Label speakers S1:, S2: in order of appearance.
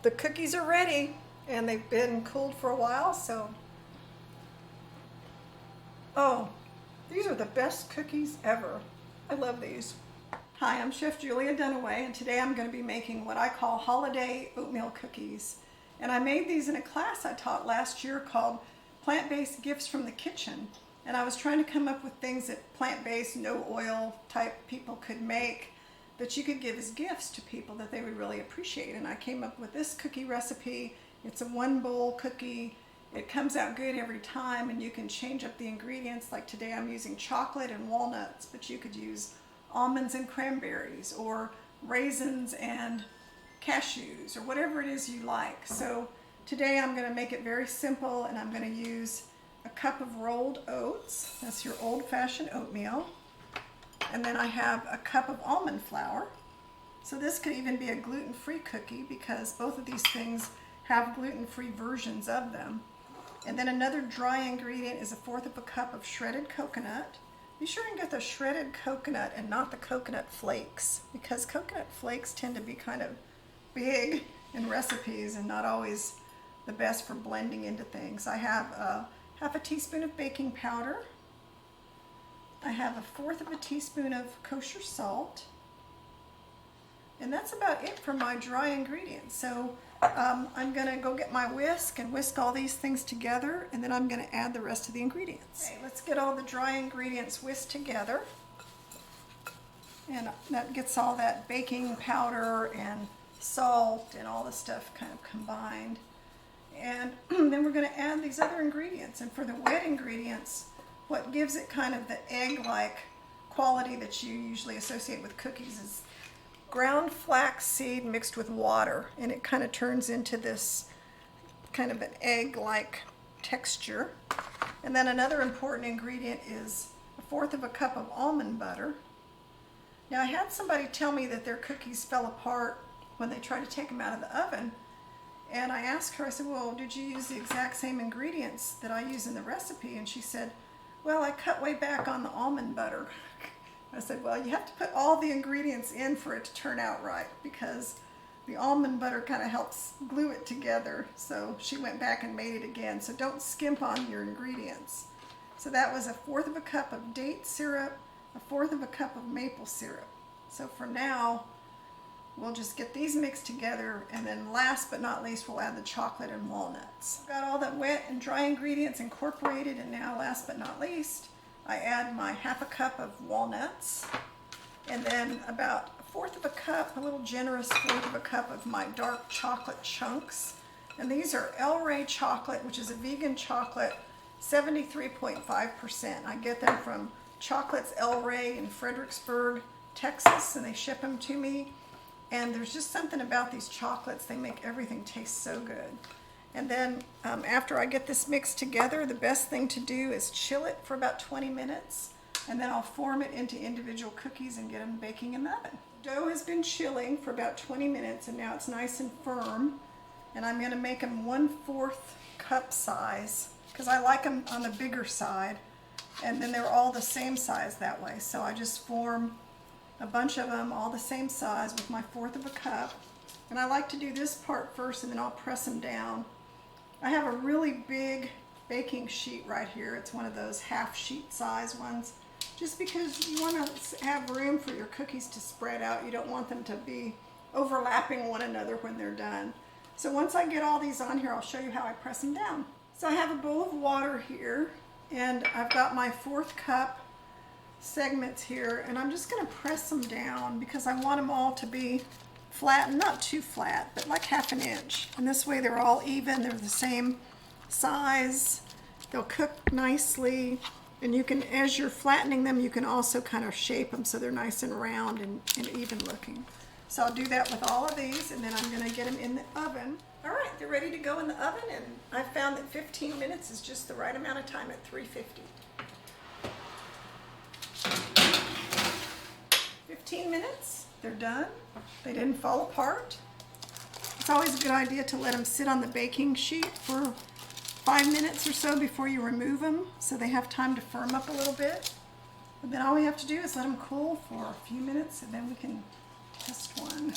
S1: The cookies are ready and they've been cooled for a while, so. Oh, these are the best cookies ever. I love these. Hi, I'm Chef Julia Dunaway, and today I'm going to be making what I call holiday oatmeal cookies. And I made these in a class I taught last year called Plant-Based Gifts from the Kitchen. And I was trying to come up with things that plant-based, no oil type people could make that you could give as gifts to people that they would really appreciate. And I came up with this cookie recipe. It's a 1-bowl cookie. It comes out good every time, and you can change up the ingredients. Like today I'm using chocolate and walnuts, but you could use almonds and cranberries, or raisins and cashews, or whatever it is you like. So today I'm going to make it very simple, and I'm going to use a cup of rolled oats. That's your old-fashioned oatmeal. And then I have a cup of almond flour. So this could even be a gluten-free cookie because both of these things have gluten-free versions of them. And then another dry ingredient is 1/4 cup of shredded coconut. Be sure and get the shredded coconut and not the coconut flakes, because coconut flakes tend to be kind of big in recipes and not always the best for blending into things. I have 1/2 teaspoon of baking powder. I have 1/4 teaspoon of kosher salt. And that's about it for my dry ingredients. So I'm going to go get my whisk and whisk all these things together, and then I'm going to add the rest of the ingredients. Okay, let's get all the dry ingredients whisked together. And that gets all that baking powder and salt and all the stuff kind of combined. And then we're going to add these other ingredients. And for the wet ingredients, what gives it kind of the egg-like quality that you usually associate with cookies is ground flax seed mixed with water, and it kind of turns into this kind of an egg-like texture. And then another important ingredient is 1/4 cup of almond butter. Now I had somebody tell me that their cookies fell apart when they tried to take them out of the oven, and I asked her, I said, well, did you use the exact same ingredients that I use in the recipe? And she said, well, I cut way back on the almond butter. I said, well, you have to put all the ingredients in for it to turn out right, because the almond butter kind of helps glue it together. So she went back and made it again. So don't skimp on your ingredients. So that was 1/4 cup of date syrup, 1/4 cup of maple syrup. So for now, we'll just get these mixed together, and then last but not least, we'll add the chocolate and walnuts. I've got all the wet and dry ingredients incorporated, and now last but not least, I add my 1/2 cup of walnuts, and then about 1/4 cup, a little generous 1/4 cup of my dark chocolate chunks. And these are El Rey chocolate, which is a vegan chocolate, 73.5%. I get them from Chocolates El Rey in Fredericksburg, Texas, and they ship them to me. And there's just something about these chocolates, they make everything taste so good. And then after I get this mixed together, the best thing to do is chill it for about 20 minutes, and then I'll form it into individual cookies and get them baking in the oven. Dough has been chilling for about 20 minutes, and now it's nice and firm. And I'm gonna make them 1/4 cup size, because I like them on the bigger side, and then they're all the same size that way. So I just form a bunch of them all the same size with my 1/4 cup. And I like to do this part first, and then I'll press them down. I have a really big baking sheet right here. It's one of those half sheet size ones, just because you want to have room for your cookies to spread out. You don't want them to be overlapping one another when they're done. So once I get all these on here, I'll show you how I press them down. So I have a bowl of water here, and I've got my 1/4 cup segments here, and I'm just going to press them down because I want them all to be flat, not too flat, but like 1/2 inch. And this way they're all even, they're the same size, they'll cook nicely, and you can, as you're flattening them, you can also kind of shape them so they're nice and round and even looking. So I'll do that with all of these, and then I'm going to get them in the oven. All right, they're ready to go in the oven, and I found that 15 minutes is just the right amount of time at 350. 15 minutes, they're done. They didn't fall apart. It's always a good idea to let them sit on the baking sheet for 5 minutes or so before you remove them, so they have time to firm up a little bit. And then all we have to do is let them cool for a few minutes, and then we can test one.